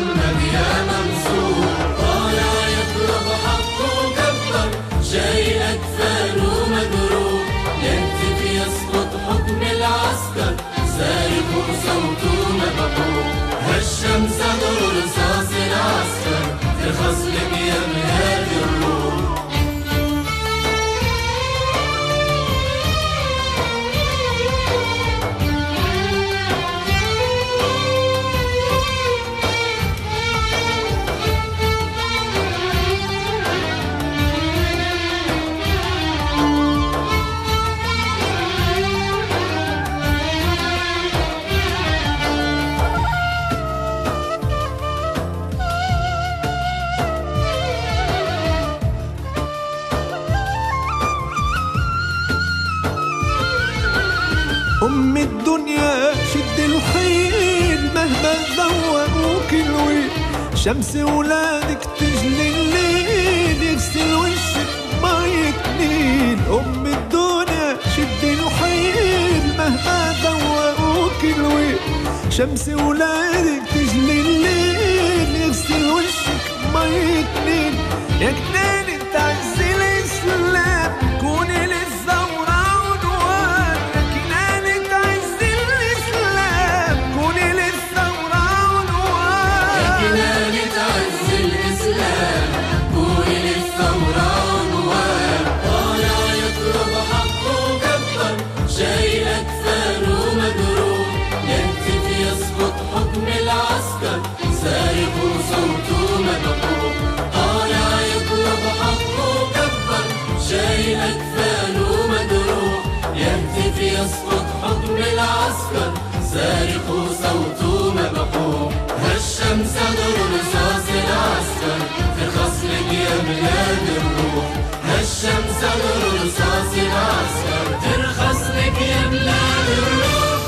محمد يا منصور، طالع يطلب حقه كبر، جاي أكفان ومجروح، يهتف يسقط حكم العسكر، سارق وصوته مبحوح، هشم صدره رصاص العسكر، ترخص لك يا بلاد الروح. أم الدنيا شد الحيل مهما ذوقوك الويل، شمس ولادك تجلي الليل يغسل وشك مية نيل. أم الدنيا شد الحيل مهما ذوقوك الويل، شمس ولادك تجلي الليل يغسل وشك مية نيل. يا كناني تعزي الإسلام كوني للثورة عنوان، يا كناني تعزي الإسلام كوني للثورة عنوان، يا كناني تعزي الإسلام كوني للثورة عنوان، طالع يطلب حقه كبر، جاي أكفان ومجروح، يهتف يسقط حكم العسكر، سارق وصوته مبحوح، طالع يطلب حقه كبر، جاي أكفان ومجروح، يهتف يسقط حكم العسكر، سارق وصوته مبحوح، هشم صدر رصاص العسكر، ترخص لك يا بلاد الروح، هشم صدر رصاص العسكر، ترخص لك يا بلاد الروح.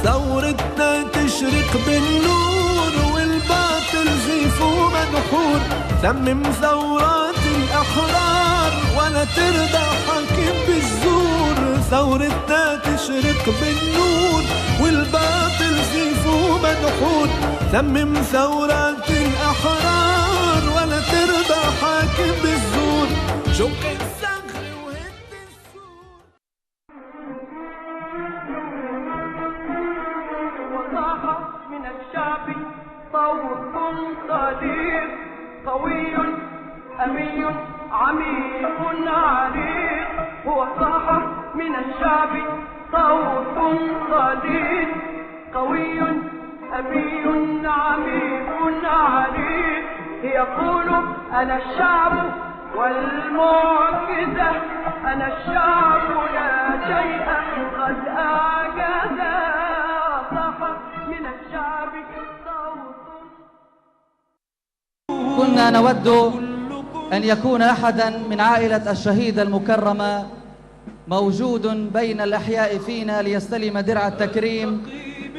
ثورتنا تشرق بالنور والباطل زيف ومنحور، تمم ثورات الأحرار ولا ترضى حاكم بالزور. ثورتنا تشرق بالنور والباطل زيف ومنحور، تمم ثورات الأحرار ولا ترضى حاكم بالزور. شق الصخر وهد السور. وصاح من الشعب صوت صديق، قوي أمي عميق عريق. هو صاح من الشعب صوت صديق، قوي أمي عميق عريق. يقول أنا الشعب والمعجزة، أنا الشعب لا شيء قد أعجز. صاح من الشعب صوت. كنا نود أن يكون أحدا من عائلة الشهيدة المكرمة موجود بين الأحياء فينا ليستلم درع التكريم،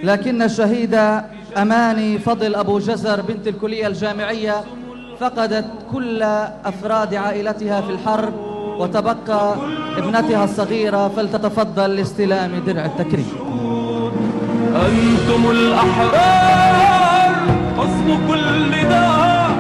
لكن الشهيدة أماني فضل أبو جزر بنت الكلية الجامعية فقدت كل أفراد عائلتها في الحرب، وتبقى ابنتها الصغيرة، فلتتفضل لاستلام درع التكريم. أنتم الأحرار حصن كل دار،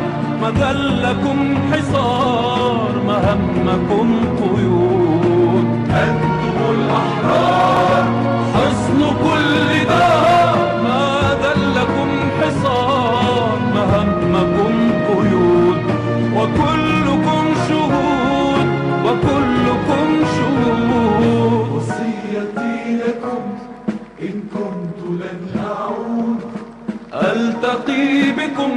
ما ذلكم حصار، ما همكم قيود. أنتم الأحرار حصن كل دار، ما ذلكم حصار، ما همكم قيود. وكلكم شهود، وكلكم شهود. وصيتي لكم إن كنت لن أعود، ألتقي بكم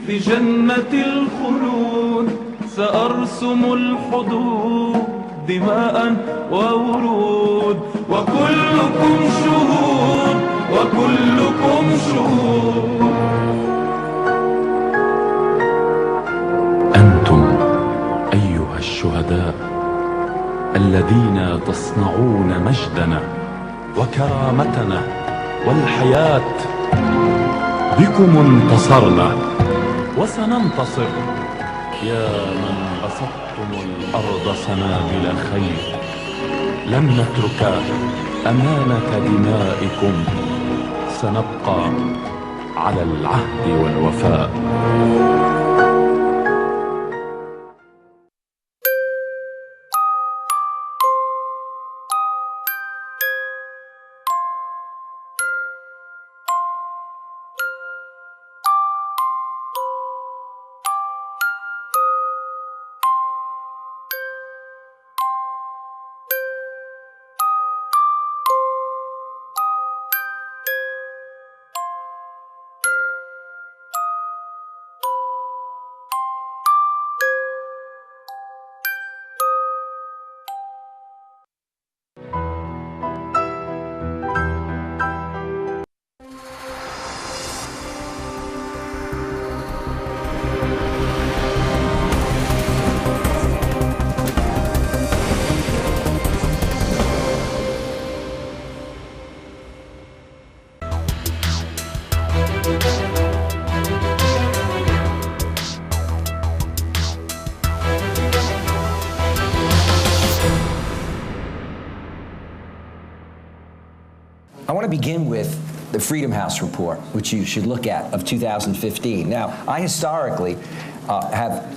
في جنة الخلود. سأرسم الحدود دماء وورود، وكلكم شهود، وكلكم شهود. أنتم أيها الشهداء الذين تصنعون مجدنا وكرامتنا والحياة، بكم انتصرنا وسننتصر. يا من بسطتم الأرض سنابل خير، لن نترك أمانة دمائكم سنبقى على العهد والوفاء. I want to begin with the Freedom House report, which you should look at, of 2015. Now, I historically I've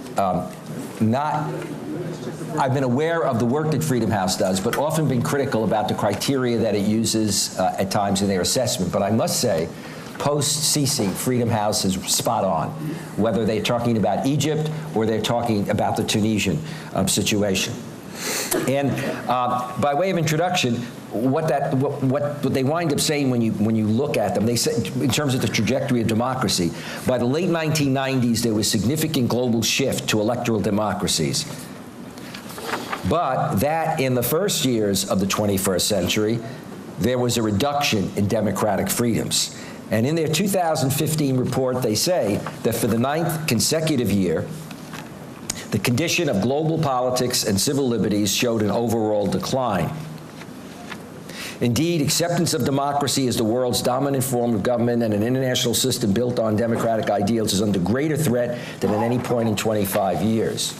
been aware of the work that Freedom House does, but often been critical about the criteria that it uses at times in their assessment. But I must say, post-Sisi, Freedom House is spot on, whether they're talking about Egypt or they're talking about the Tunisian situation. And by way of introduction, what they wind up saying when you look at them, they say, in terms of the trajectory of democracy, by the late 1990s there was significant global shift to electoral democracies. But that in the first years of the 21st century, there was a reduction in democratic freedoms. And in their 2015 report, they say that for the 9th consecutive year, the condition of global politics and civil liberties showed an overall decline. Indeed, acceptance of democracy as the world's dominant form of government and an international system built on democratic ideals is under greater threat than at any point in 25 years.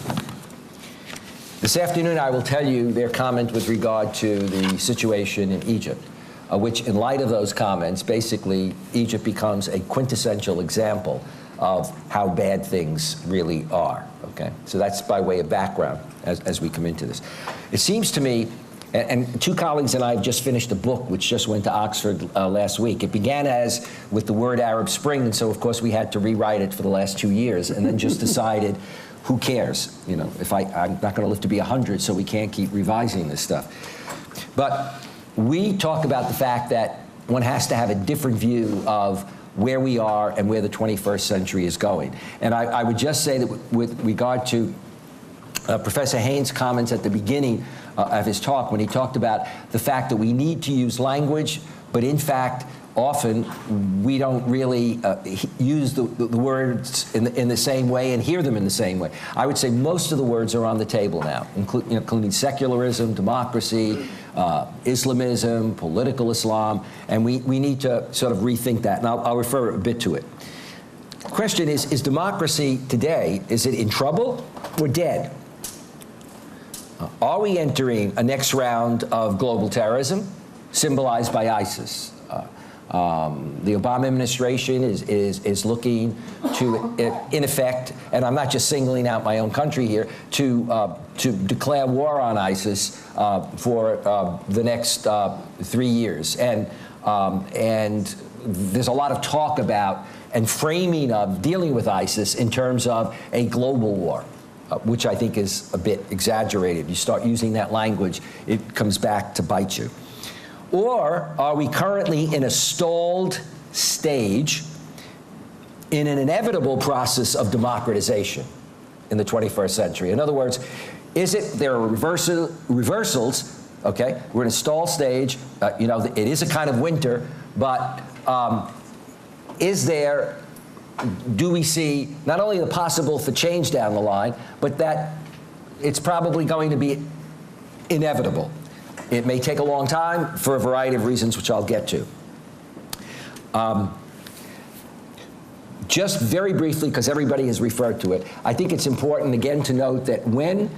This afternoon, I will tell you their comment with regard to the situation in Egypt, which, in light of those comments, basically, Egypt becomes a quintessential example of how bad things really are, okay? So that's by way of background as we come into this. It seems to me, and two colleagues and I have just finished a book which just went to Oxford last week. It began as with the word Arab Spring, and so of course we had to rewrite it for the last 2 years, and then just decided, who cares? You know, if I'm not gonna live to be 100, so we can't keep revising this stuff. But we talk about the fact that one has to have a different view of where we are and where the 21st century is going. And I would just say that with regard to Professor Haynes' comments at the beginning of his talk, when he talked about the fact that we need to use language, but in fact, often we don't really use the words in the same way and hear them in the same way. I would say most of the words are on the table now, including secularism, democracy, Islamism, political Islam, and we need to sort of rethink that, and I'll refer a bit to it. The question is democracy today, is it in trouble or dead? Are we entering a next round of global terrorism, symbolized by ISIS? The Obama administration is looking to, in effect, and I'm not just singling out my own country here, to declare war on ISIS for the next 3 years. And there's a lot of talk about and framing of dealing with ISIS in terms of a global war, which I think is a bit exaggerated. You start using that language, it comes back to bite you. Or are we currently in a stalled stage in an inevitable process of democratization in the 21st century? In other words, there are reversals, okay? We're in a stalled stage, you know, it is a kind of winter, but do we see not only the possible for change down the line, but that it's probably going to be inevitable? It may take a long time for a variety of reasons, which I'll get to. Just very briefly, because everybody has referred to it, I think it's important again to note that when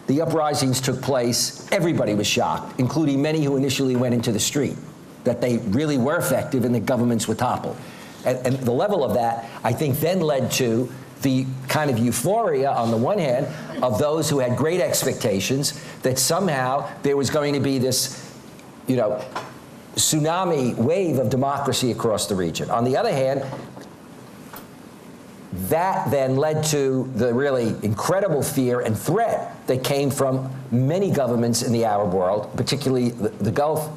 the uprisings took place, everybody was shocked, including many who initially went into the street, that they really were effective and the governments were toppled. And the level of that, I think, then led to the kind of euphoria, on the one hand, of those who had great expectations that somehow there was going to be this, you know, tsunami wave of democracy across the region. On the other hand, that then led to the really incredible fear and threat that came from many governments in the Arab world, particularly the Gulf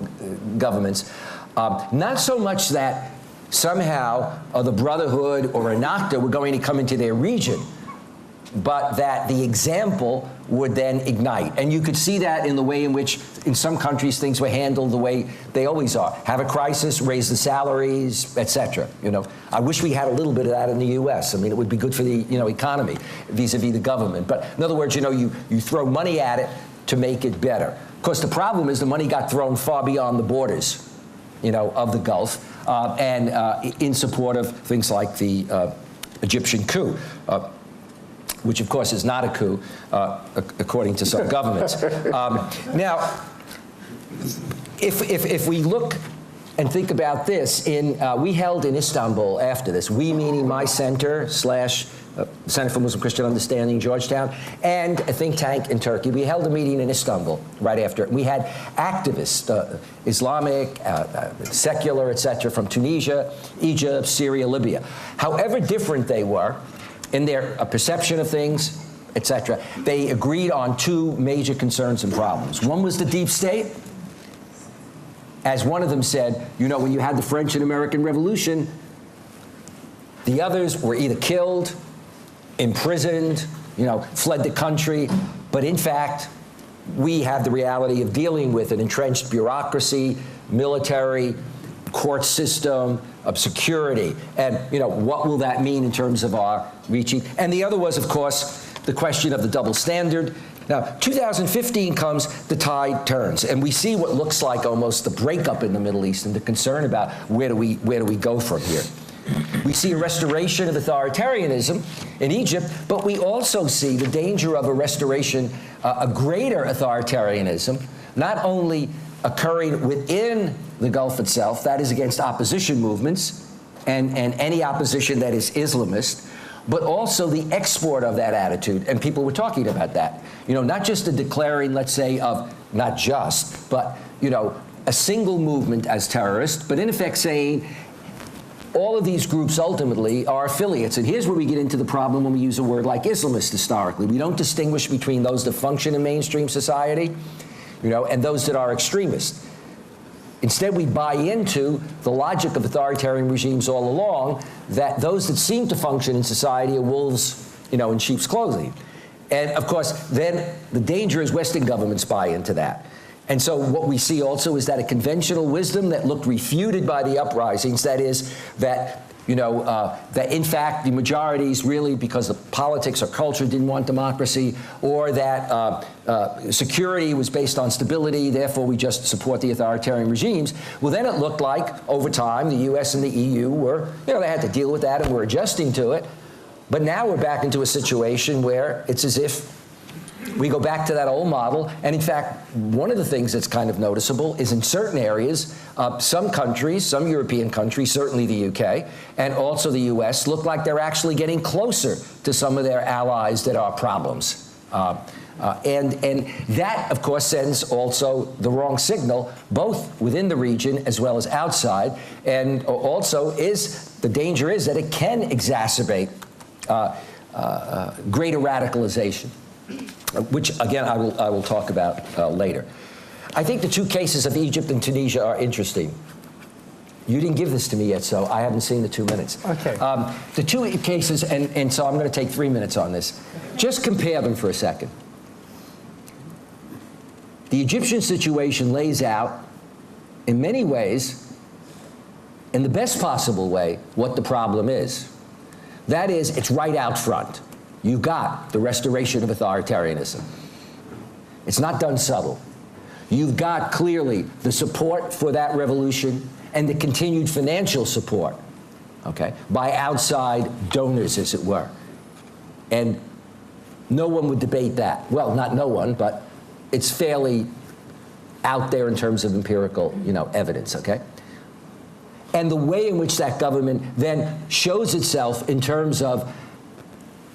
governments. Not so much that somehow the Brotherhood or Ennahda were going to come into their region, but that the example would then ignite. And you could see that in the way in which, in some countries, things were handled the way they always are. Have a crisis, raise the salaries, etc. You know, I wish we had a little bit of that in the U.S. I mean, it would be good for the, you know, economy vis-a-vis the government. But in other words, you know, you throw money at it to make it better. Of course, the problem is the money got thrown far beyond the borders, you know, of the Gulf, and in support of things like the Egyptian coup. Which, of course, is not a coup, according to some governments. Now, if we look and think about this, we held in Istanbul after this, we meaning my center / Center for Muslim Christian Understanding, Georgetown, and a think tank in Turkey. We held a meeting in Istanbul right after it. We had activists, Islamic, secular, etc., from Tunisia, Egypt, Syria, Libya. However different they were in their perception of things, etc., they agreed on two major concerns and problems. One was the deep state. As one of them said, you know, when you had the French and American Revolution, the others were either killed, imprisoned, you know, fled the country, but in fact, we have the reality of dealing with an entrenched bureaucracy, military, court system, of security, and, you know, what will that mean in terms of our reaching? And the other was, of course, the question of the double standard. Now, 2015 comes, the tide turns, and we see what looks like almost the breakup in the Middle East and the concern about where do we go from here. We see a restoration of authoritarianism in Egypt, but we also see the danger of a restoration, a greater authoritarianism, not only occurring within the Gulf itself, that is against opposition movements and any opposition that is Islamist, but also the export of that attitude. And people were talking about that. You know, not just the declaring, let's say, of, not just, but, you know, a single movement as terrorist, but in effect saying all of these groups ultimately are affiliates. And here's where we get into the problem when we use a word like Islamist historically. We don't distinguish between those that function in mainstream society, you know, and those that are extremists. Instead, we buy into the logic of authoritarian regimes all along, that those that seem to function in society are wolves, you know, in sheep's clothing. And of course, then the danger is Western governments buy into that. And so what we see also is that a conventional wisdom that looked refuted by the uprisings, that is, that, you know, that in fact the majorities really, because the politics or culture didn't want democracy, or that security was based on stability, therefore we just support the authoritarian regimes. Well, then it looked like over time the US and the EU were, you know, they had to deal with that and were adjusting to it. But now we're back into a situation where it's as if we go back to that old model. And in fact, one of the things that's kind of noticeable is in certain areas, some countries, some European countries, certainly the UK, and also the US, look like they're actually getting closer to some of their allies that are problems. And that, of course, sends also the wrong signal, both within the region as well as outside. And also the danger is that it can exacerbate greater radicalization, which, again, I will talk about later. I think the two cases of Egypt and Tunisia are interesting. You didn't give this to me yet, so I haven't seen the 2 minutes. Okay. The two cases, and so I'm going to take 3 minutes on this. Just compare them for a second. The Egyptian situation lays out, in many ways, in the best possible way, what the problem is. That is, it's right out front. You've got the restoration of authoritarianism. It's not done subtle. You've got clearly the support for that revolution and the continued financial support, okay, by outside donors, as it were. And No one would debate that. Well, not no one, but it's fairly out there in terms of empirical, evidence, okay? And the way in which that government then shows itself in terms of,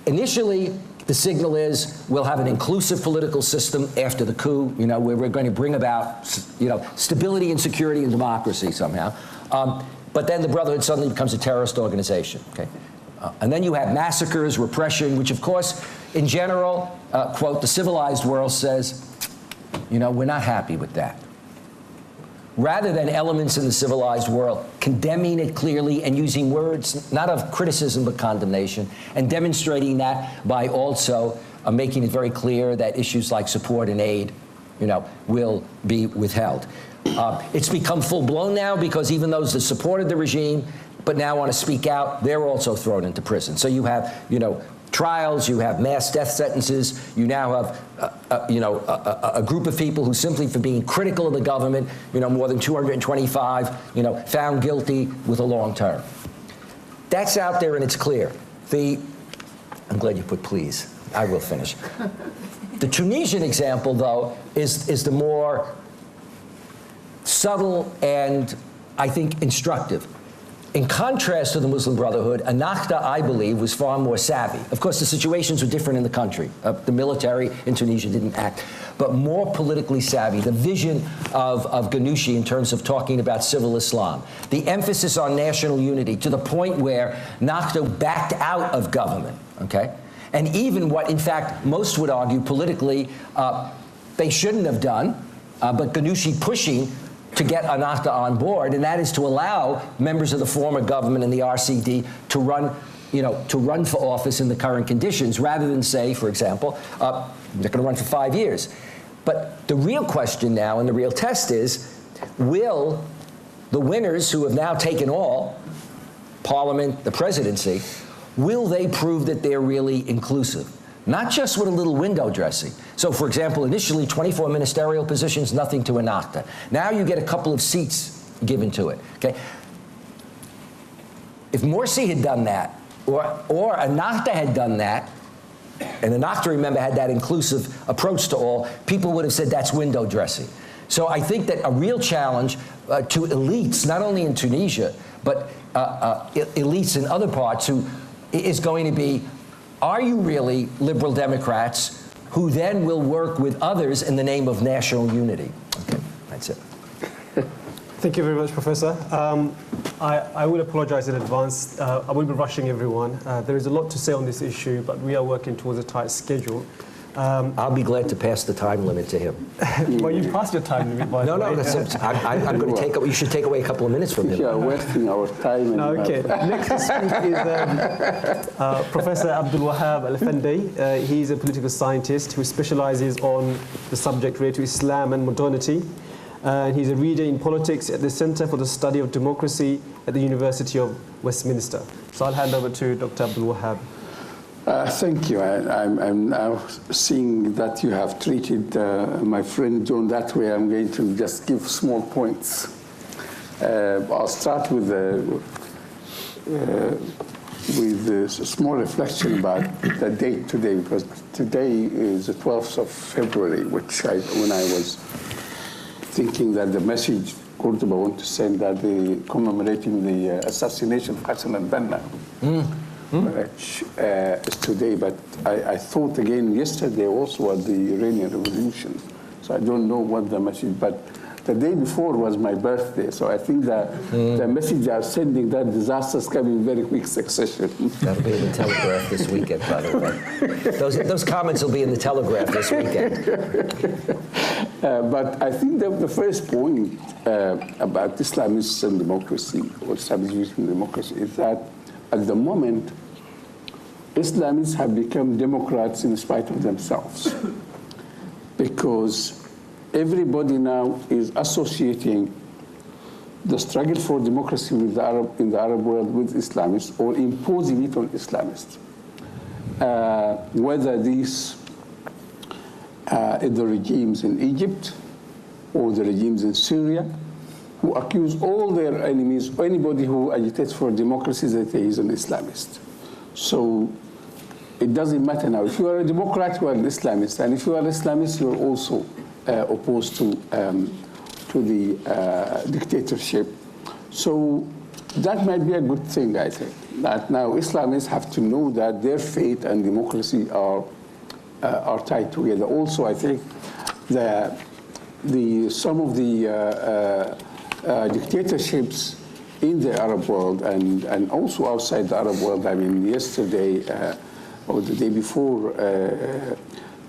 initially, the signal is we'll have an inclusive political system after the coup, where we're going to bring about, stability and security and democracy somehow. But then the Brotherhood suddenly becomes a terrorist organization, okay? And then you have massacres, repression, which of course, in general, quote, the civilized world says, we're not happy with that. Rather than elements in the civilized world condemning it clearly and using words not of criticism but condemnation, and demonstrating that by also making it very clear that issues like support and aid, will be withheld. It's become full-blown now because even those that supported the regime but now want to speak out, they're also thrown into prison. So you have, trials, you have mass death sentences, you now have, a group of people who simply for being critical of the government, more than 225, found guilty with a long term. That's out there and it's clear. I'm glad you put please. I will finish. The Tunisian example, though, is the more subtle and, I think, instructive. In contrast to the Muslim Brotherhood, Ennahda, I believe, was far more savvy. Of course, the situations were different in the country. The military in Tunisia didn't act, but more politically savvy. The vision of Ghanouchi in terms of talking about civil Islam. The emphasis on national unity to the point where Ennahda backed out of government, okay? And even what, in fact, most would argue politically they shouldn't have done, but Ghanouchi pushing to get Ennahda on board, and that is to allow members of the former government and the RCD to run, to run for office in the current conditions, rather than say, for example, they're going to run for 5 years. But the real question now, and the real test is, will the winners who have now taken all, parliament, the presidency, will they prove that they're really inclusive? Not just with a little window dressing. So, for example, initially 24 ministerial positions, nothing to Ennahda. Now you get a couple of seats given to it, okay? If Morsi had done that, or Ennahda had done that, and Ennahda, remember, had that inclusive approach to all, people would have said that's window dressing. So I think that a real challenge to elites, not only in Tunisia, but elites in other parts, who is going to be, are you really liberal Democrats who then will work with others in the name of national unity? Okay, that's it. Thank you very much, Professor. I will apologize in advance. I will be rushing everyone. There is a lot to say on this issue, but we are working towards a tight schedule. I'll be glad to pass the time limit to him. Well, you passed your time limit, by the way. No, I'm going to take away, you should take away a couple of minutes from him. Yeah, wasting our time. Okay, next to speak is Professor Abdul Wahab Al-Effendi. He's a political scientist who specializes on the subject related to Islam and modernity. He's a reader in politics at the Center for the Study of Democracy at the University of Westminster. So I'll hand over to Dr. Abdul Wahab. Thank you. I'm now seeing that you have treated my friend John that way. I'm going to just give small points. I'll start with a small reflection about the date today, because today is the 12th of February, which when I was thinking that the message Cordoba want to send that they commemorating the assassination of Hassan al-Banna. Which is today, but I thought again yesterday also was the Iranian Revolution, so I don't know what the message, but the day before was my birthday, so I think that the message they are sending, that disasters come in very quick succession. That'll be in the Telegraph this weekend, by the way. Those comments will be in the Telegraph this weekend. But I think that the first point about Islamists and democracy, or Islamists and democracy, is that at the moment, Islamists have become Democrats in spite of themselves, because everybody now is associating the struggle for democracy with in the Arab world with Islamists, or imposing it on Islamists. Whether these are the regimes in Egypt or the regimes in Syria, who accuse all their enemies, or anybody who agitates for democracy, that he is an Islamist. So it doesn't matter now. If you are a Democrat, you are an Islamist, and if you are an Islamist, you are also opposed to the dictatorship. So that might be a good thing, I think, that now Islamists have to know that their faith and democracy are tied together. Also, I think that some of the dictatorships in the Arab world and also outside the Arab world, I mean, yesterday or the day before,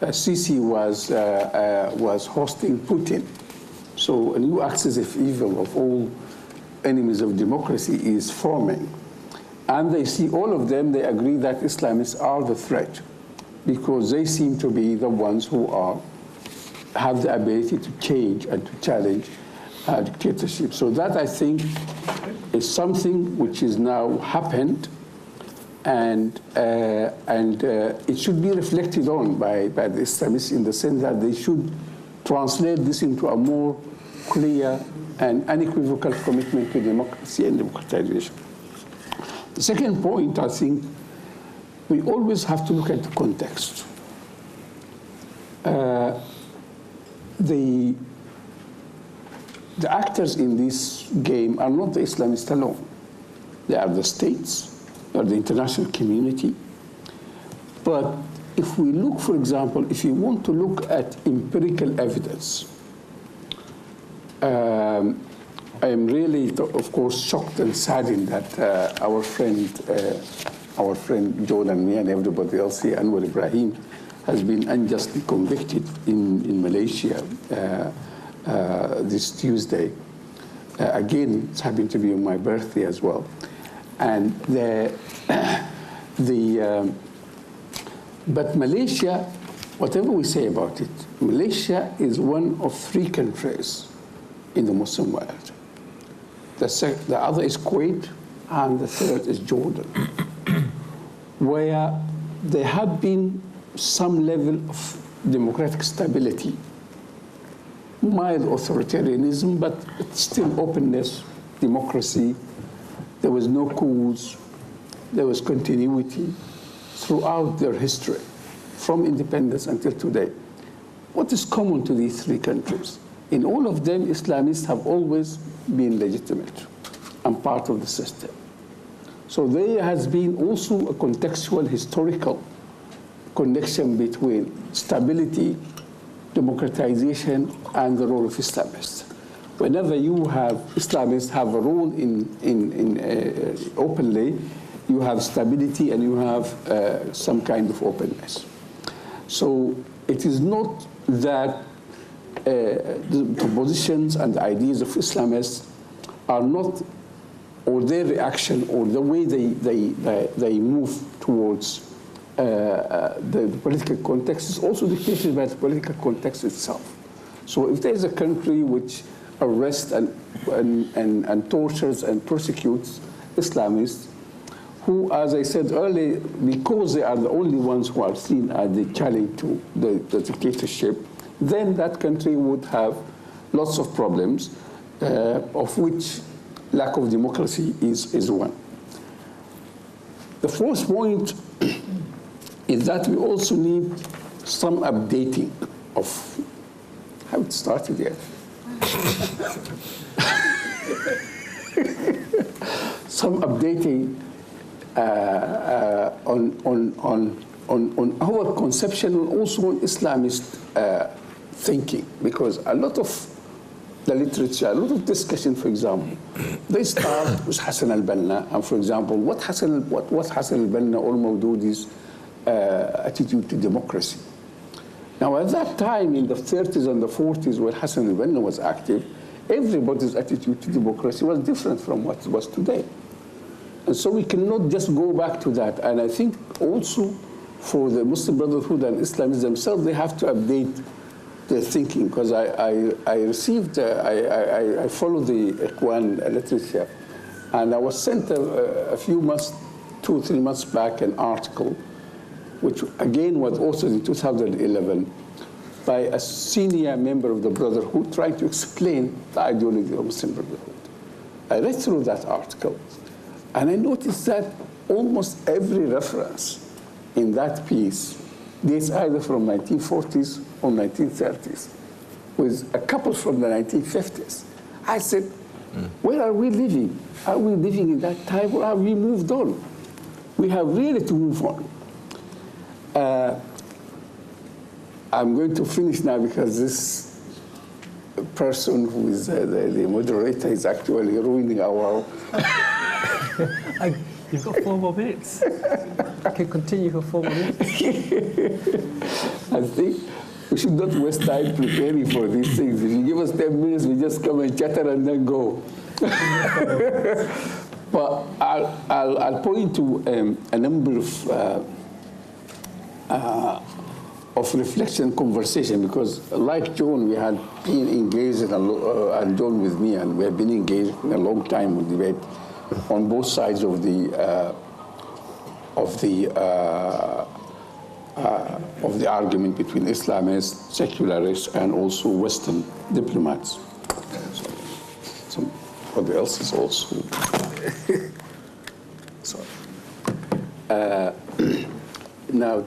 Sisi was hosting Putin. So a new axis of evil of all enemies of democracy is forming. And they see all of them, they agree that Islamists are the threat because they seem to be the ones who have the ability to change and to challenge dictatorship. So that, I think, is something which is now happened, and it should be reflected on by the Islamists in the sense that they should translate this into a more clear and unequivocal commitment to democracy and democratization. The second point, I think, we always have to look at the context. The actors in this game are not the Islamists alone. They are the states, they are the international community. But if we look, for example, if you want to look at empirical evidence, I am really, of course, shocked and saddened that our friend Joel and me and everybody else here, Anwar Ibrahim, has been unjustly convicted in Malaysia this Tuesday. Again, it's happened to be on my birthday as well. And but Malaysia, whatever we say about it, Malaysia is one of 3 countries in the Muslim world. The other is Kuwait, and the third is Jordan, where there have been some level of democratic stability, mild authoritarianism, but still openness, democracy. There was no coups. There was continuity throughout their history, from independence until today. What is common to these 3 countries? In all of them, Islamists have always been legitimate and part of the system. So there has been also a contextual, historical connection between stability, democratization, and the role of Islamists. Whenever you have Islamists have a role in openly, you have stability and you have some kind of openness. So it is not that the propositions and the ideas of Islamists are not, or their reaction or the way they move towards the political context is also dictated by the political context itself. So if there is a country which arrests and tortures and persecutes Islamists, who, as I said earlier, because they are the only ones who are seen as the challenge to the dictatorship, then that country would have lots of problems, of which lack of democracy is one. The fourth point is that we also need some updating of how it started yet. Some updating on our conception and also on Islamist thinking, because a lot of the literature, a lot of discussion, for example, they start with Hassan al-Banna, and for example, what Hassan al-Banna or Mawdudi's attitude to democracy. Now, at that time, in the 30s and the 40s, when Hassan al-Banna was active, everybody's attitude to democracy was different from what it was today. And so we cannot just go back to that. And I think also for the Muslim Brotherhood and Islamists themselves, they have to update their thinking, because I received, I follow the Ikhwan literature, and I was sent a few months, 2 or 3 months back, an article, which again was authored in 2011 by a senior member of the Brotherhood trying to explain the ideology of Muslim Brotherhood. I read through that article, and I noticed that almost every reference in that piece dates either from 1940s or 1930s, with a couple from the 1950s. I said, where are we living? Are we living in that time, or have we moved on? We have really to move on. I'm going to finish now because this person who is the moderator is actually ruining our... You've got 4 more minutes. I can continue for 4 more minutes. I think we should not waste time preparing for these things. If you give us 10 minutes, we just come and chatter and then go. But I'll point to a number of reflection conversation, because like John, we had been engaged and John with me, and we have been engaged in a long time with debate on both sides of the argument between Islamists, secularists, and also Western diplomats. Somebody else is also. Sorry. Now,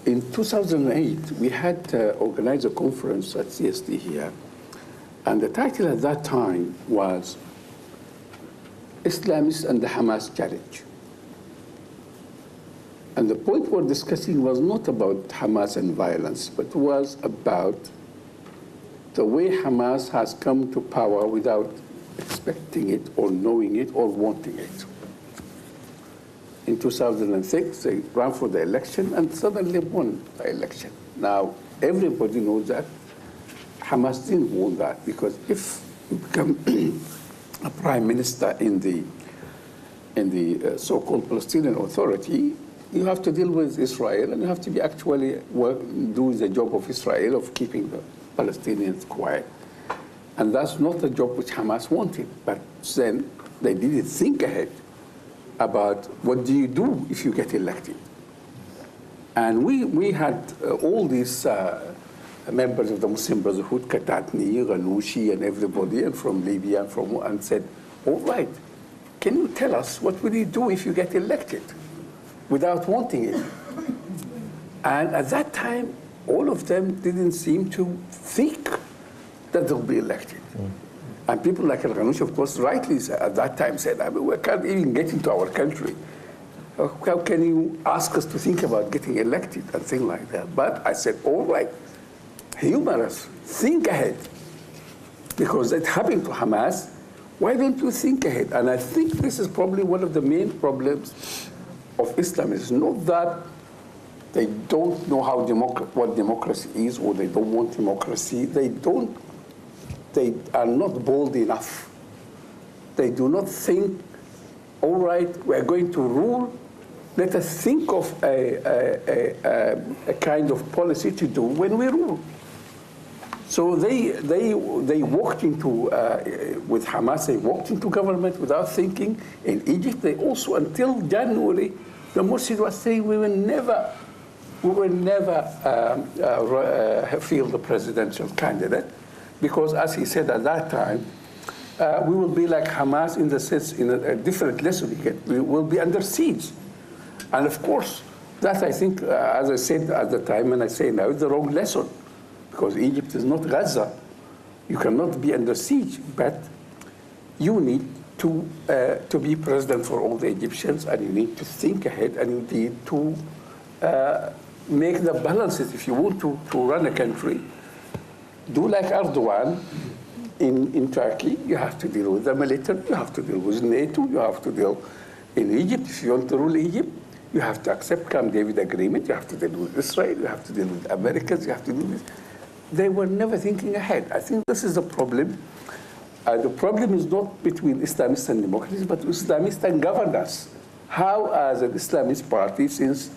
in 2008, we had organized a conference at CSD here, and the title at that time was Islamists and the Hamas Challenge. And the point we're discussing was not about Hamas and violence, but was about the way Hamas has come to power without expecting it or knowing it or wanting it. In 2006, they ran for the election and suddenly won the election. Now, everybody knows that Hamas didn't want that, because if you become a prime minister in the so-called Palestinian Authority, you have to deal with Israel, and you have to be actually do the job of Israel of keeping the Palestinians quiet. And that's not the job which Hamas wanted. But then they didn't think ahead about what do you do if you get elected. And we had all these members of the Muslim Brotherhood, Katatni, Ghanouchi, and everybody, and from Libya, and said, all right, can you tell us what will you do if you get elected without wanting it? And at that time, all of them didn't seem to think that they'll be elected. And people like Al-Ghanouchi, of course, rightly at that time said, I mean, we can't even get into our country. How can you ask us to think about getting elected and things like that? But I said, all right, humorous, think ahead. Because that happened to Hamas, why don't you think ahead? And I think this is probably one of the main problems of Islam. It's not that they don't know how what democracy is, or they don't want democracy. They are not bold enough. They do not think, all right, we're going to rule. Let us think of a kind of policy to do when we rule. So they walked into, with Hamas, they walked into government without thinking. In Egypt, they also, until January, the Mursid was saying we will never field the presidential candidate, because as he said at that time, we will be like Hamas in the sense, in a different lesson. We will be under siege. And of course, that I think, as I said at the time, and I say now, is the wrong lesson. Because Egypt is not Gaza. You cannot be under siege, but you need to be president for all the Egyptians, and you need to think ahead, and you need to make the balances. If you want to run a country, do like Erdogan in Turkey. You have to deal with the military, you have to deal with NATO, you have to deal in Egypt. If you want to rule Egypt, you have to accept Camp David Agreement, you have to deal with Israel, you have to deal with Americans, you have to deal with... They were never thinking ahead. I think this is the problem. The problem is not between Islamists and democracies, but Islamists and governance. How, as an Islamist party, since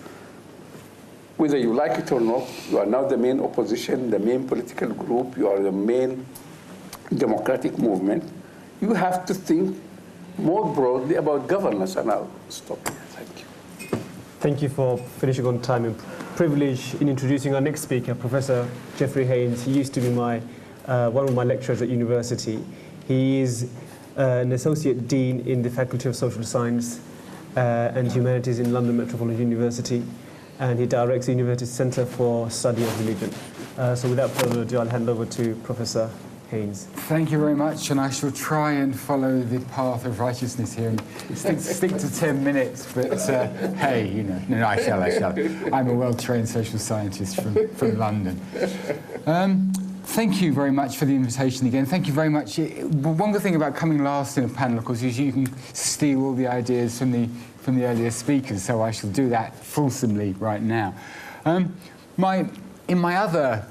whether you like it or not, you are now the main opposition, the main political group, you are the main democratic movement, you have to think more broadly about governance. And I'll stop here. Thank you. Thank you for finishing on time, and privilege in introducing our next speaker, Professor Jeffrey Haynes. He used to be one of my lecturers at university. He is an associate dean in the Faculty of Social Science and Humanities in London Metropolitan University, and he directs the University Centre for Study of Religion. So without further ado, I'll hand over to Professor Haynes. Thank you very much, and I shall try and follow the path of righteousness here and stick to 10 minutes, but hey, you know, no, I shall. I'm a well-trained social scientist from London. Thank you very much for the invitation again. Thank you very much. One good thing about coming last in a panel, of course, is you can steal all the ideas from the earlier speakers, so I shall do that fulsomely right now. My other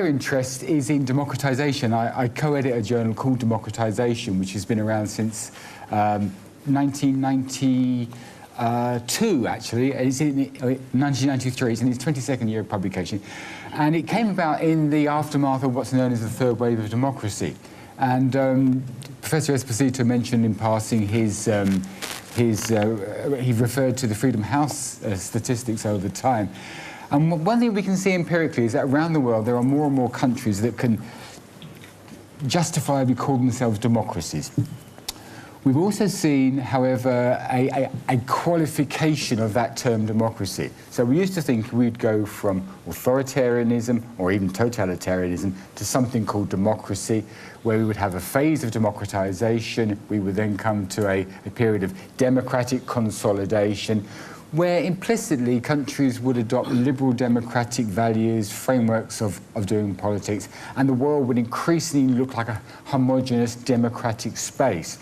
interest is in democratization. I co-edit a journal called Democratization, which has been around since 1992, actually. It's in 1993. It's in its 22nd year of publication. And it came about in the aftermath of what's known as the third wave of democracy. And Professor Esposito mentioned in passing he referred to the Freedom House statistics over time. And one thing we can see empirically is that around the world there are more and more countries that can justifiably call themselves democracies. We've also seen, however, a qualification of that term democracy. So we used to think we'd go from authoritarianism or even totalitarianism to something called democracy, where we would have a phase of democratization. We would then come to a period of democratic consolidation, where implicitly countries would adopt liberal democratic values, frameworks of doing politics, and the world would increasingly look like a homogeneous democratic space.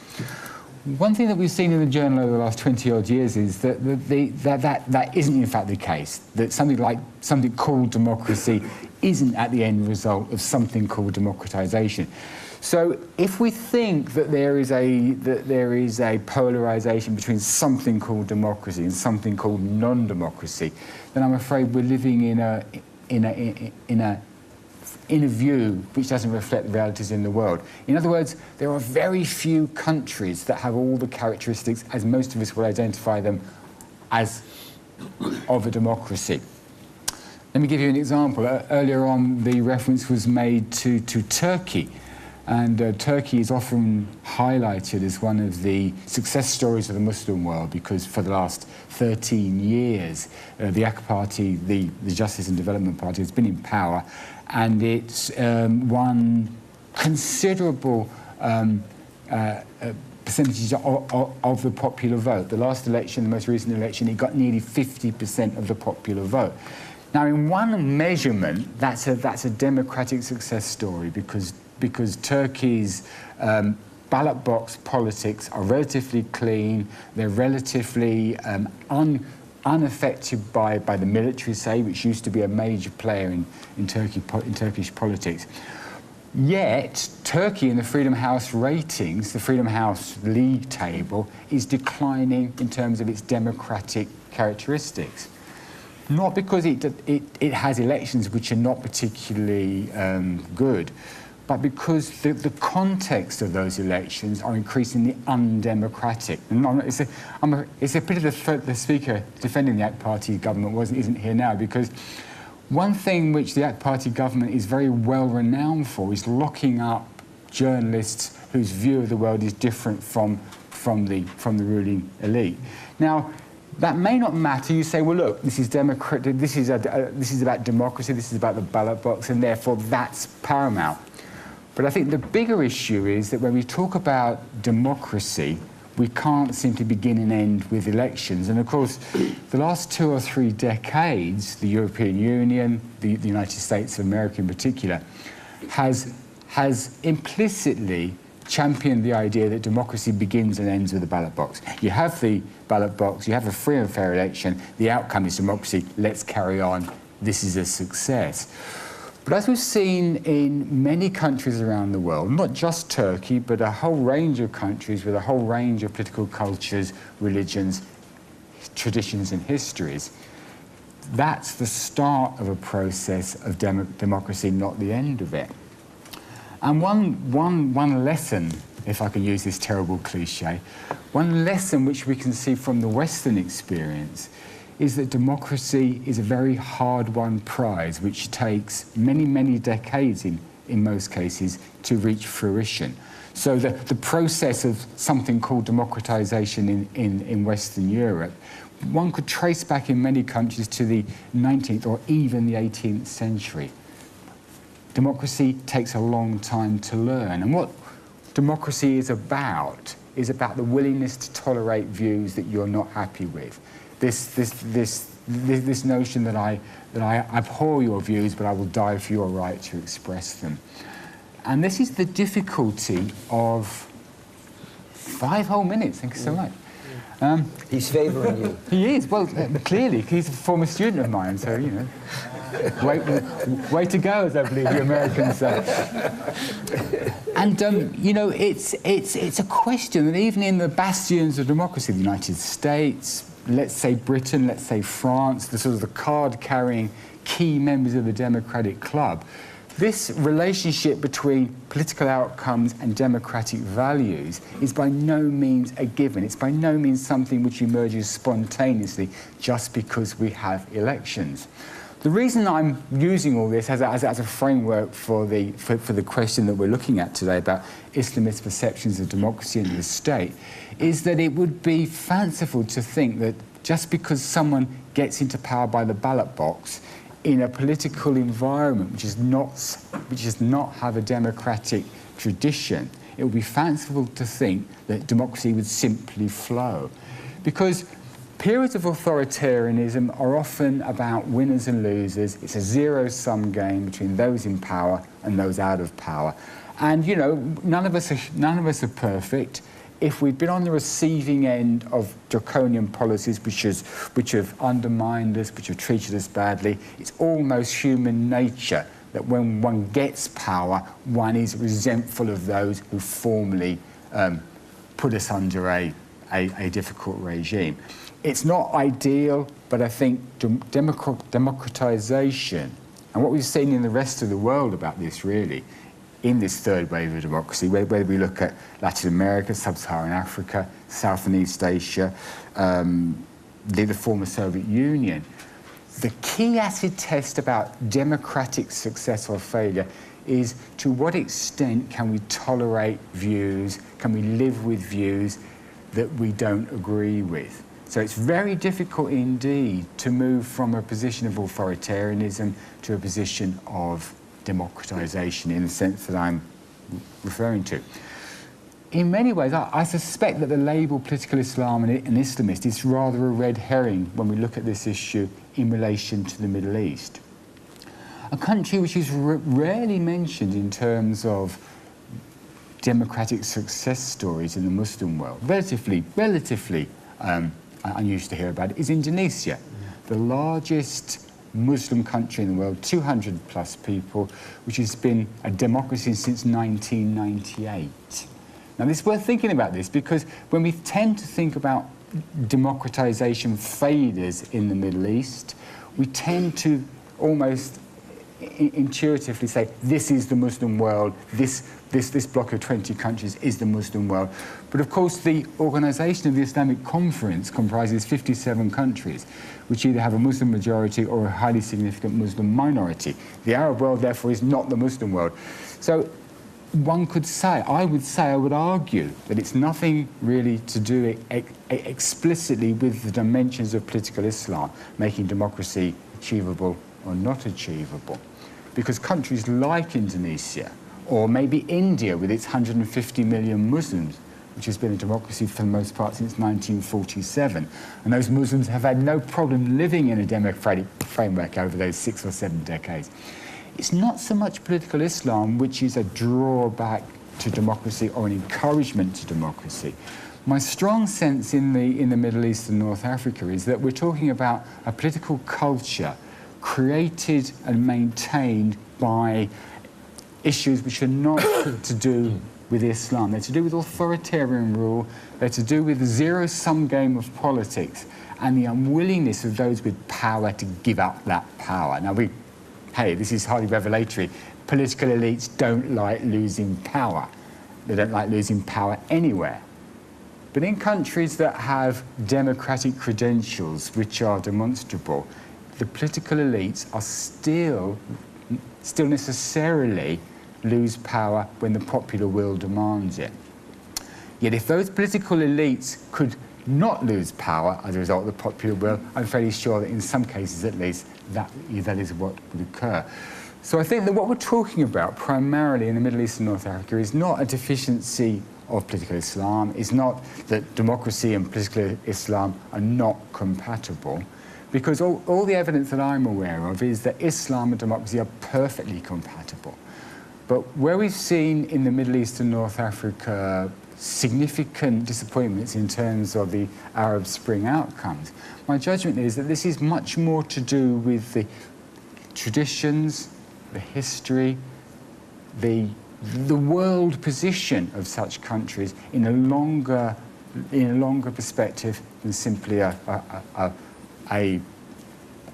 One thing that we've seen in the journal over the last 20-odd years is that that isn't in fact the case, that something called democracy isn't at the end result of something called democratization. So if we think that there is a polarization between something called democracy and something called non-democracy, then I'm afraid we're living in a view which doesn't reflect the realities in the world. In other words, there are very few countries that have all the characteristics, as most of us would identify them as, of a democracy. Let me give you an example. Earlier on, the reference was made to Turkey. And Turkey is often highlighted as one of the success stories of the Muslim world because for the last 13 years, the AK Party, the Justice and Development Party, has been in power, and it's won considerable percentages of the popular vote. The last election, the most recent election, it got nearly 50% of the popular vote. Now, in one measurement, that's a democratic success story because Turkey's ballot box politics are relatively clean, they're relatively unaffected by the military, say, which used to be a major player in Turkish politics. Yet, Turkey in the Freedom House ratings, the Freedom House league table, is declining in terms of its democratic characteristics. Not because it has elections which are not particularly good, but because the context of those elections are increasingly undemocratic. And it's a pity the speaker defending the AK Party government isn't here now, because one thing which the AK Party government is very well renowned for is locking up journalists whose view of the world is different from the ruling elite. Now, that may not matter. You say, well, look, this is democratic. This is about democracy. This is about the ballot box, and therefore that's paramount. But I think the bigger issue is that when we talk about democracy, we can't simply begin and end with elections. And of course, the last 2 or 3 decades, the European Union, the United States of America in particular, has implicitly championed the idea that democracy begins and ends with the ballot box. You have the ballot box, you have a free and fair election, the outcome is democracy, let's carry on, this is a success. But as we've seen in many countries around the world, not just Turkey, but a whole range of countries with a whole range of political cultures, religions, traditions and histories, that's the start of a process of democracy, not the end of it. And one lesson, if I can use this terrible cliche, one lesson which we can see from the Western experience is that democracy is a very hard-won prize which takes many, many decades in most cases, to reach fruition. So the process of something called democratization in Western Europe, one could trace back in many countries to the 19th or even the 18th century. Democracy takes a long time to learn. And what democracy is about the willingness to tolerate views that you're not happy with. This notion that I abhor your views, but I will die for your right to express them. And this is the difficulty of 5 whole minutes. Thank you so much. He's favouring you. He is. Well, clearly, he's a former student of mine, so, you know. Way to go, as I believe the Americans say. And, you know, it's a question that even in the bastions of democracy, the United States, let's say Britain, let's say France, the sort of the card-carrying key members of the democratic club, this relationship between political outcomes and democratic values is by no means a given. It's by no means something which emerges spontaneously just because we have elections. The reason I'm using all this as a framework for the question that we're looking at today about Islamist perceptions of democracy and the state is that it would be fanciful to think that just because someone gets into power by the ballot box in a political environment which does not have a democratic tradition, it would be fanciful to think that democracy would simply flow. Because periods of authoritarianism are often about winners and losers. It's a zero-sum game between those in power and those out of power. And, you know, none of us are perfect. If we've been on the receiving end of draconian policies which have undermined us, which have treated us badly, it's almost human nature that when one gets power, one is resentful of those who formerly put us under a difficult regime. It's not ideal, but I think democratization, and what we've seen in the rest of the world about this really, in this third wave of democracy, whether we look at Latin America, Sub-Saharan Africa, South and East Asia, the former Soviet Union, the key acid test about democratic success or failure is to what extent can we tolerate views, can we live with views that we don't agree with. So it's very difficult indeed to move from a position of authoritarianism to a position of democratization in the sense that I'm referring to. In many ways, I suspect that the label political Islam and Islamist is rather a red herring when we look at this issue in relation to the Middle East. A country which is rarely mentioned in terms of democratic success stories in the Muslim world, relatively unusual to hear about it, is Indonesia, the largest Muslim country in the world, 200 plus people, which has been a democracy since 1998. Now, it's worth thinking about this because when we tend to think about democratization failures in the Middle East, we tend to almost intuitively say, this is the Muslim world, this block of 20 countries is the Muslim world. But of course, the Organization of the Islamic Conference comprises 57 countries, which either have a Muslim majority or a highly significant Muslim minority. The Arab world, therefore, is not the Muslim world. So one could say, I would argue that it's nothing really to do explicitly with the dimensions of political Islam, making democracy achievable or not achievable. Because countries like Indonesia, or maybe India with its 150 million Muslims, which has been a democracy for the most part since 1947, and those Muslims have had no problem living in a democratic framework over those 6 or 7 decades. It's not so much political Islam which is a drawback to democracy or an encouragement to democracy. My strong sense in the Middle East and North Africa is that we're talking about a political culture created and maintained by issues which are not to do with Islam. They're to do with authoritarian rule, they're to do with the zero-sum game of politics and the unwillingness of those with power to give up that power. Now, hey, this is hardly revelatory. Political elites don't like losing power. They don't like losing power anywhere. But in countries that have democratic credentials which are demonstrable, the political elites are still necessarily lose power when the popular will demands it. Yet if those political elites could not lose power as a result of the popular will, I'm fairly sure that in some cases at least that is what would occur. So I think that what we're talking about primarily in the Middle East and North Africa is not a deficiency of political Islam, it's not that democracy and political Islam are not compatible, because all the evidence that I'm aware of is that Islam and democracy are perfectly compatible. But where we've seen in the Middle East and North Africa significant disappointments in terms of the Arab Spring outcomes, my judgment is that this is much more to do with the traditions, the history, the world position of such countries in a longer perspective than simply a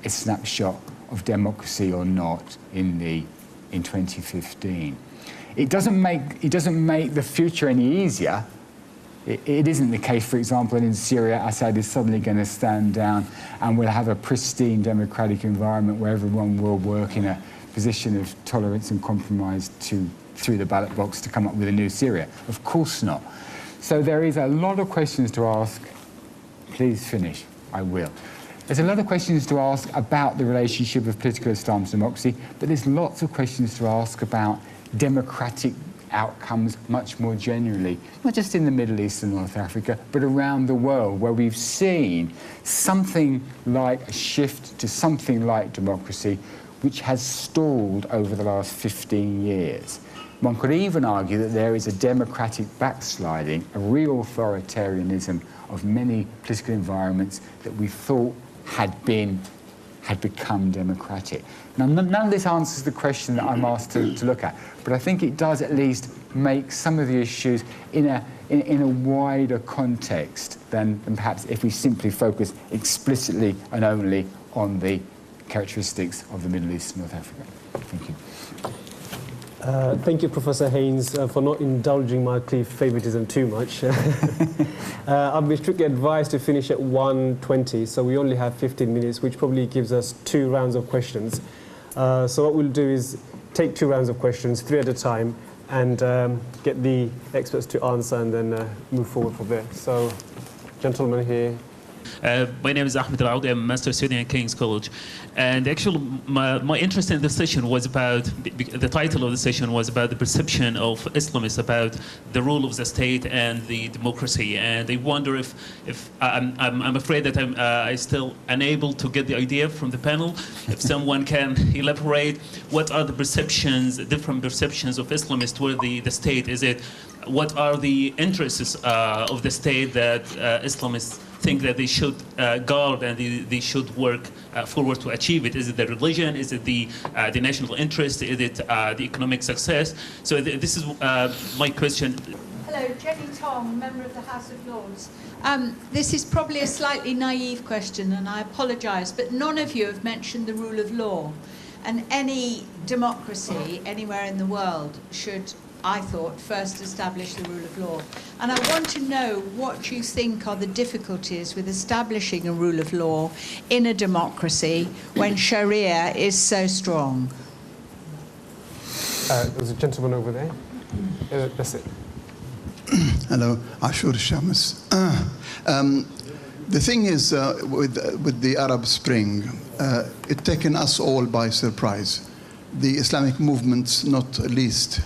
snapshot of democracy or not in 2015. It doesn't make the future any easier. It isn't the case, for example, in Syria, Assad is suddenly going to stand down and we'll have a pristine democratic environment where everyone will work in a position of tolerance and compromise through the ballot box to come up with a new Syria. Of course not. So there is a lot of questions to ask. Please finish. I will. There's a lot of questions to ask about the relationship of political Islam to democracy, but there's lots of questions to ask about democratic outcomes much more generally, not just in the Middle East and North Africa, but around the world, where we've seen something like a shift to something like democracy, which has stalled over the last 15 years. One could even argue that there is a democratic backsliding, a real authoritarianism of many political environments that we thought had become democratic. Now, none of this answers the question that I'm asked to look at, but I think it does at least make some of the issues in a wider context than perhaps if we simply focus explicitly and only on the characteristics of the Middle East and North Africa. Thank you. Thank you, Professor Haynes, for not indulging my favoritism too much. I've been strictly advised to finish at 1:20, so we only have 15 minutes, which probably gives us 2 rounds of questions. So what we'll do is take 2 rounds of questions, 3 at a time, and get the experts to answer and then move forward from there. So, gentleman here. My name is Ahmed Al-Aoudi. I'm a Master Student at King's College. And actually, my interest in this session was about, the title of the session was about the perception of Islamists about the rule of the state and the democracy. And I wonder if I'm afraid that I'm still unable to get the idea from the panel. If someone can elaborate, what are the perceptions, different perceptions of Islamists toward the state? What are the interests of the state that Islamists think that they should guard and they should work forward to achieve it? Is it the religion? Is it the national interest? Is it the economic success? So this is my question. Hello, Jenny Tong, member of the House of Lords. This is probably a slightly naive question, and I apologise, but none of you have mentioned the rule of law. And any democracy anywhere in the world should, I thought, first establish the rule of law. And I want to know what you think are the difficulties with establishing a rule of law in a democracy when Sharia is so strong. There's a gentleman over there. That's it. Hello, Ashur Shams. The thing is, with the Arab Spring, it taken us all by surprise. The Islamic movements, not least,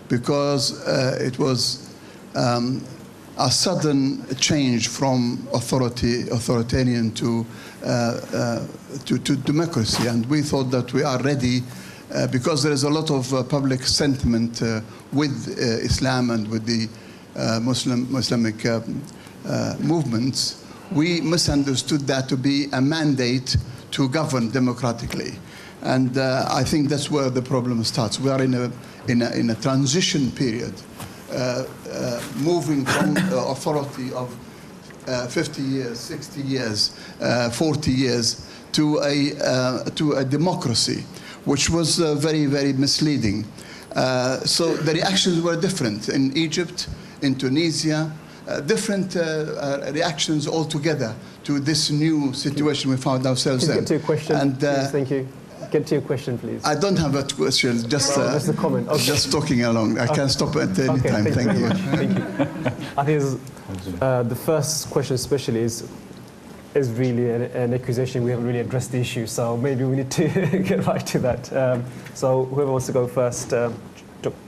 because it was a sudden change from authoritarian to democracy, and we thought that we are ready because there is a lot of public sentiment with Islam and with the Islamic movements. We misunderstood that to be a mandate to govern democratically, and I think that's where the problem starts. We are in a transition period, moving from authority of 50 years, 60 years, 40 years to a democracy, which was very, very misleading. So the reactions were different in Egypt, in Tunisia, different reactions altogether to this new situation we found ourselves in. Please get to your question. And, please, thank you. get to your question, please. I don't have a question, just a comment. Okay. Just talking along. I can stop at any time. Thank you. Thank you. I think the first question especially is really an accusation. We haven't really addressed the issue, so maybe we need to get right to that. So whoever wants to go first.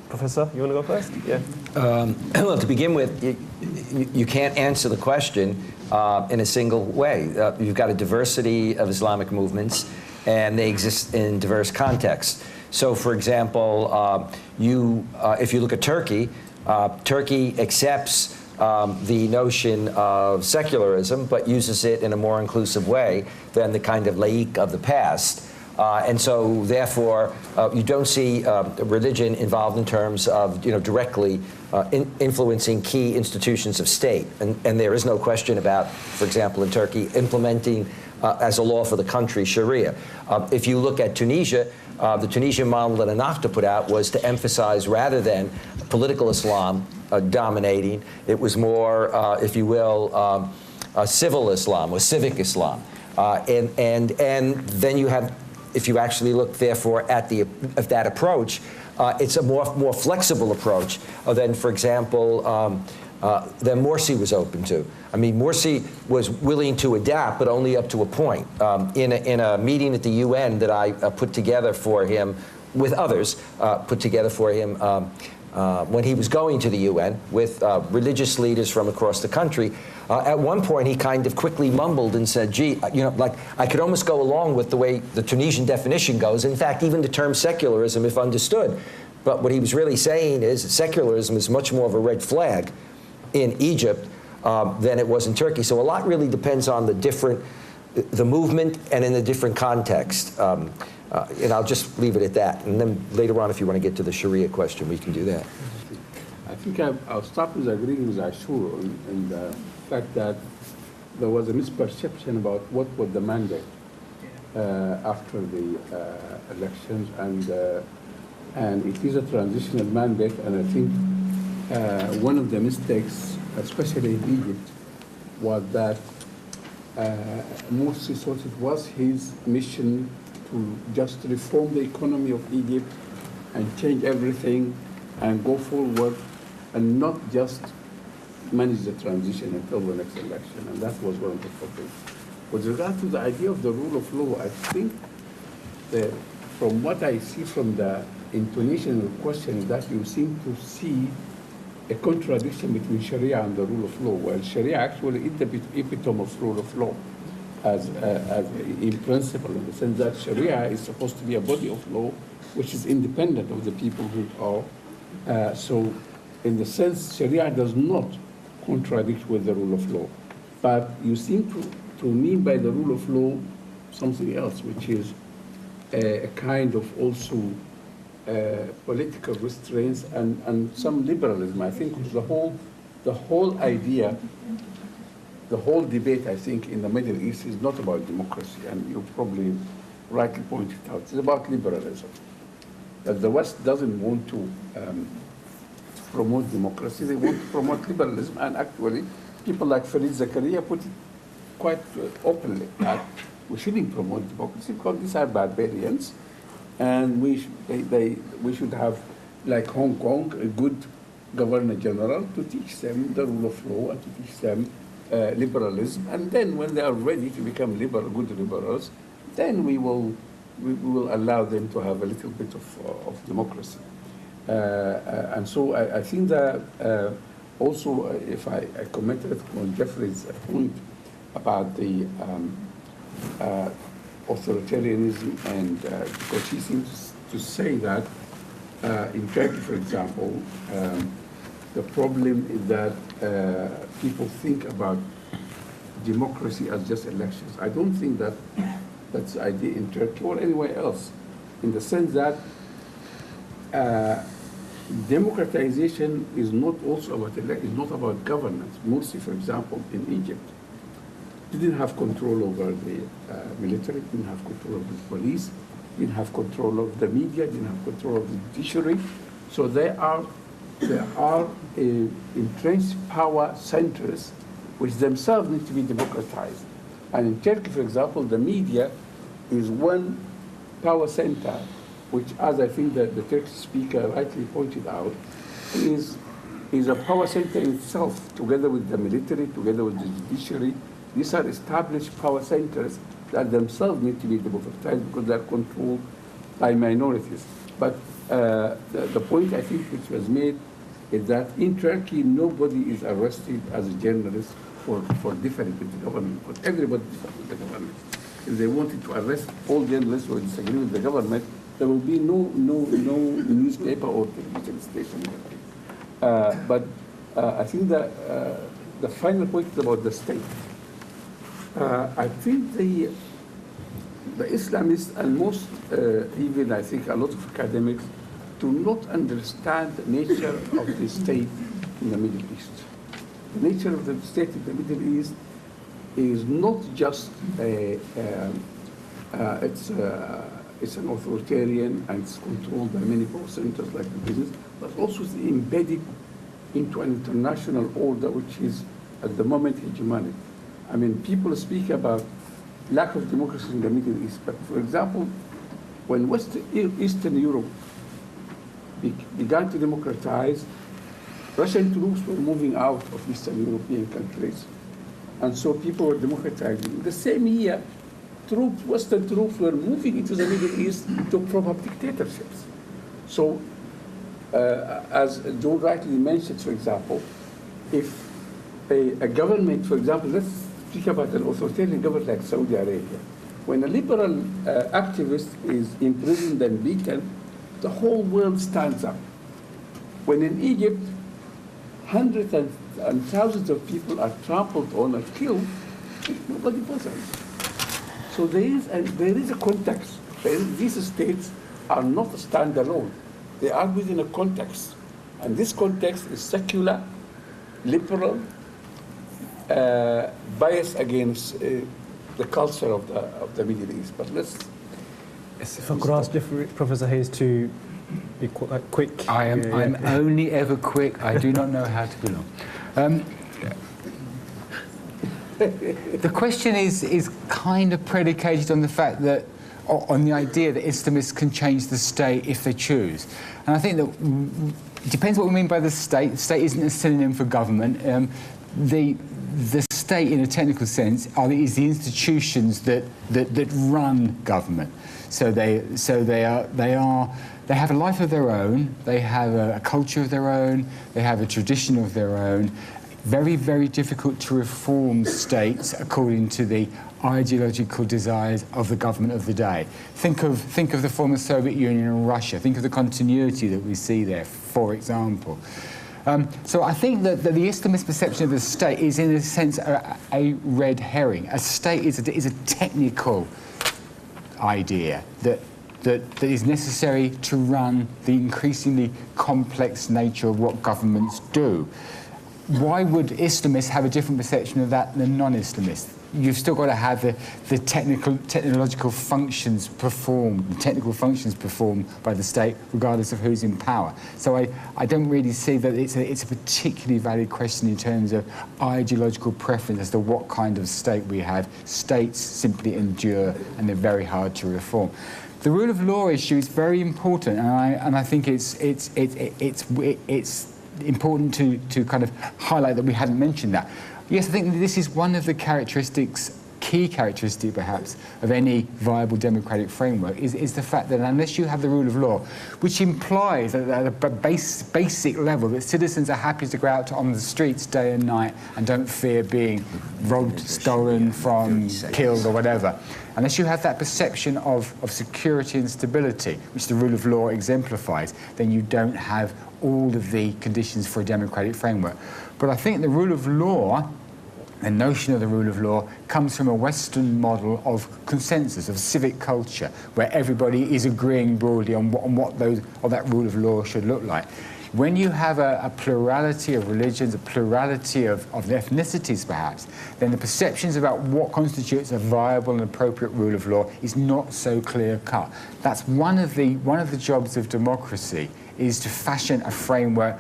Professor, you want to go first? Yeah. Well, to begin with, you can't answer the question in a single way. You've got a diversity of Islamic movements, and they exist in diverse contexts. So, for example, if you look at Turkey, Turkey accepts the notion of secularism, but uses it in a more inclusive way than the kind of laïc of the past. And so, therefore, you don't see religion involved in terms of, directly influencing key institutions of state. And there is no question about, for example, in Turkey, implementing as a law for the country Sharia. If you look at Tunisia, the Tunisian model that Ennahda put out was to emphasize, rather than political Islam dominating, it was more, if you will, civil Islam or civic Islam. And then you have, if you actually look, therefore, at that approach, it's a more flexible approach than, for example, than Morsi was open to. I mean, Morsi was willing to adapt, but only up to a point. In a meeting at the UN that I put together for him, with others, put together for him when he was going to the UN with religious leaders from across the country, at one point he kind of quickly mumbled and said, gee, like I could almost go along with the way the Tunisian definition goes. In fact, even the term secularism, if understood. But what he was really saying is secularism is much more of a red flag in Egypt than it was in Turkey. So a lot really depends on the movement and in a different context. And I'll just leave it at that. And then later on, if you want to get to the Sharia question, we can do that. I think I'll start with agreeing with Ashur in the fact that there was a misperception about what was the mandate after the elections, and it is a transitional mandate. And I think one of the mistakes, especially in Egypt, was that Morsi thought it was his mission to just reform the economy of Egypt and change everything and go forward and not just manage the transition until the next election. And that was one of the problems. With regard to the idea of the rule of law, I think that from what I see from the intonation of the question is that you seem to see a contradiction between Sharia and the rule of law. Well, Sharia actually is the epitome of rule of law. As in principle, in the sense that Sharia is supposed to be a body of law which is independent of the people who are. So in the sense, Sharia does not contradict with the rule of law. But you seem to mean by the rule of law something else, which is a kind of also political restraints and some liberalism. I think the whole idea, the whole debate, I think, in the Middle East is not about democracy, and you probably rightly pointed out. It's about liberalism. That the West doesn't want to promote democracy, they want to promote liberalism, and actually people like Farid Zakaria put it quite openly that we shouldn't promote democracy because these are barbarians, and we should have, like Hong Kong, a good governor general to teach them the rule of law and to teach them liberalism, and then when they are ready to become good liberals, then we will allow them to have a little bit of democracy. And so I think that also, if I commented on Jeffrey's point about the authoritarianism, and because he seems to say that in Turkey, for example, the problem is that people think about democracy as just elections. I don't think that that's the idea in Turkey or anywhere else, in the sense that democratization is not also about is not about governance. Morsi, for example, in Egypt, didn't have control over the military, didn't have control of the police, didn't have control of the media, didn't have control of the judiciary. So there are entrenched power centers which themselves need to be democratized. And in Turkey, for example, the media is one power center, which, as I think that the Turkish speaker rightly pointed out, is a power center in itself, together with the military, together with the judiciary. These are established power centers that themselves need to be democratized because they are controlled by minorities. But the point I think which was made is that in Turkey, nobody is arrested as a journalist for differing with the government, but everybody differs with the government. If they wanted to arrest all journalists who disagree with the government, there will be no newspaper or television station. But I think that the final point is about the state. I think the Islamists and most, even I think a lot of academics, do not understand the nature of the state in the Middle East. The nature of the state in the Middle East is not just it's an authoritarian and it's controlled by many power centers like the business, but also it's embedded into an international order which is at the moment hegemonic. I mean, people speak about lack of democracy in the Middle East, but for example, when Eastern Europe began to democratize, Russian troops were moving out of Eastern European countries, and so people were democratizing. The same year, Western troops were moving into the Middle East to prop up dictatorships. So, as Joe rightly mentioned, for example, if a government, for example, let's speak about an authoritarian government like Saudi Arabia. When a liberal activist is imprisoned and beaten, the whole world stands up. When in Egypt, hundreds and thousands of people are trampled on and killed, nobody bothers. So there is a context. These states are not standalone. They are within a context. And this context is secular, liberal, bias against the culture of the Middle East. But let's... If I could ask Professor Hayes to be quick. I'm only ever quick. I do not know how to be long. The question is kind of predicated on the fact that, on the idea that Islamists can change the state if they choose. And I think that it depends what we mean by the state. The state isn't a synonym for government. The state, in a technical sense, is the institutions that run government. So they have a life of their own. They have a culture of their own. They have a tradition of their own. Very, very difficult to reform states according to the ideological desires of the government of the day. Think of the former Soviet Union and Russia. Think of the continuity that we see there, for example. So I think that the Islamist perception of the state is, in a sense, a red herring. A state is a technical idea that is necessary to run the increasingly complex nature of what governments do. Why would Islamists have a different perception of that than non-Islamists? You've still got to have the technological functions performed, the technical functions performed by the state, regardless of who's in power. So I don't really see that it's a particularly valid question in terms of ideological preference as to what kind of state we have. States simply endure, and they're very hard to reform. The rule of law issue is very important, and I think it's important to kind of highlight that we hadn't mentioned that. Yes, I think this is one of the characteristics, key characteristic perhaps, of any viable democratic framework is the fact that unless you have the rule of law, which implies at a basic level that citizens are happy to go out on the streets day and night and don't fear being robbed, stolen from, killed or whatever. Unless you have that perception of security and stability, which the rule of law exemplifies, then you don't have all of the conditions for a democratic framework. But I think the rule of law, the notion of the rule of law, comes from a Western model of consensus, of civic culture, where everybody is agreeing broadly on what that rule of law should look like. When you have a plurality of religions, a plurality of ethnicities perhaps, then the perceptions about what constitutes a viable and appropriate rule of law is not so clear-cut. That's one of the jobs of democracy, is to fashion a framework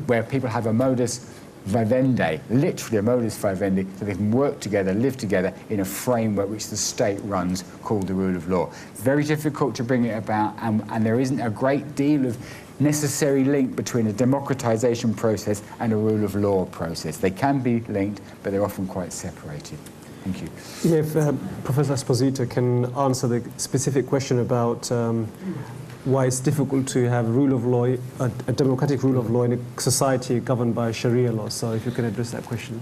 where people have a modus vivendi, literally a modus vivendi, so they can work together, live together in a framework which the state runs called the rule of law. It's very difficult to bring it about, and there isn't a great deal of necessary link between a democratization process and a rule of law process. They can be linked, but they're often quite separated. Thank you. Yeah, if Professor Esposito can answer the specific question about why it's difficult to have rule of law, a democratic rule of law in a society governed by Sharia law. So if you can address that question.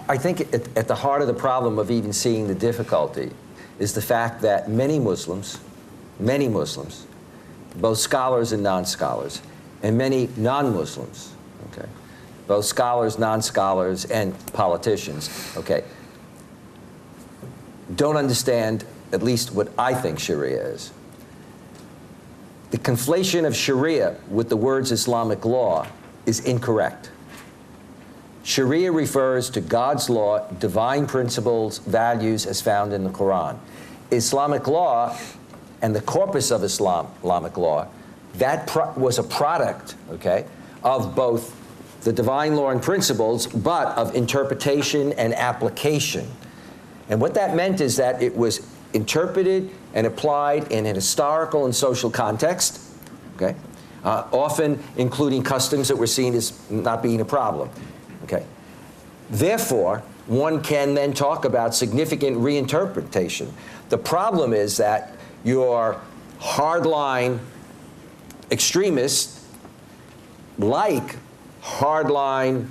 I think at the heart of the problem of even seeing the difficulty is the fact that many Muslims, both scholars and non-scholars, and many non-Muslims, okay, both scholars, non-scholars, and politicians, okay, don't understand at least what I think Sharia is. The conflation of Sharia with the words Islamic law is incorrect. Sharia refers to God's law, divine principles, values as found in the Quran. Islamic law and the corpus of Islamic law, that was a product, okay, of both the divine law and principles, but of interpretation and application. And what that meant is that it was interpreted and applied in an historical and social context, okay, often including customs that were seen as not being a problem, okay. Therefore, one can then talk about significant reinterpretation. The problem is that your hardline extremists, like hardline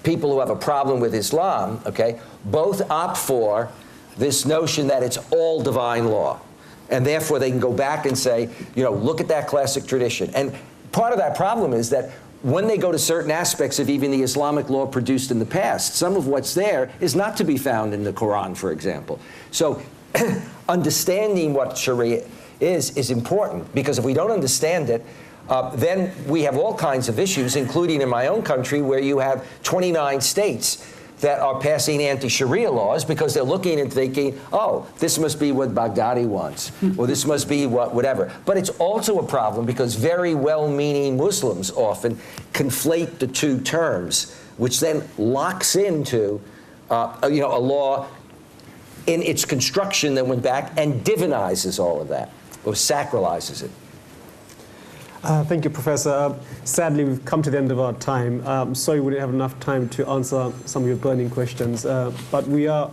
people who have a problem with Islam, okay, both opt for this notion that it's all divine law. And therefore they can go back and say, you know, look at that classic tradition. And part of that problem is that when they go to certain aspects of even the Islamic law produced in the past, some of what's there is not to be found in the Quran, for example. So understanding what Sharia is important, because if we don't understand it, then we have all kinds of issues, including in my own country, where you have 29 states that are passing anti-Sharia laws because they're looking and thinking, oh, this must be what Baghdadi wants, or this must be whatever. But it's also a problem because very well-meaning Muslims often conflate the two terms, which then locks into a law in its construction that went back and divinizes all of that, or sacralizes it. Thank you, Professor. Sadly, we've come to the end of our time. Sorry we didn't have enough time to answer some of your burning questions, but we are...